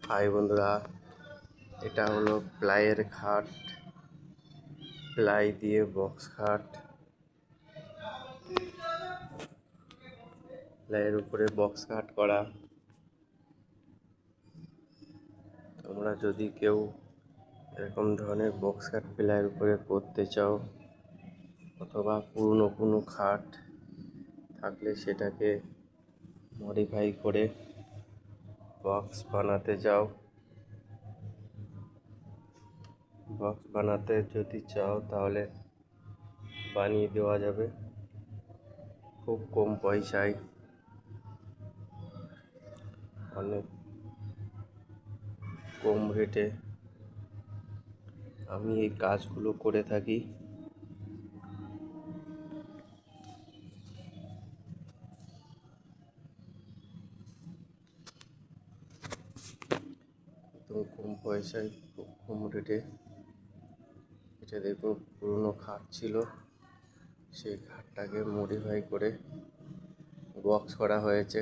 High বন্ধুরা, এটা হলো প্লাইয়ের খাট। প্লাই দিয়ে বক্স খাট, প্লাইয়ের উপরে বক্স খাট করা। তোমরা যদি কেউ এরকম ধরনের বক্স খাট প্লাইয়ের উপরে করতে চাও, অথবা পুরনো কোনো খাট থাকলে সেটাকে মডিফাই করে বক্স বানাতে চাও, বক্স বানাতে যদি চাও তাহলে বানিয়ে দেওয়া যাবে খুব কম পয়সায়, অনেক কম রেটে আমি এই কাজগুলো করে থাকি। একদম কম পয়সায়, খুব কম রেটে। এটা দেখুন, পুরনো খাট ছিল, সেই খাটটাকে মডিফাই করে বক্স করা হয়েছে।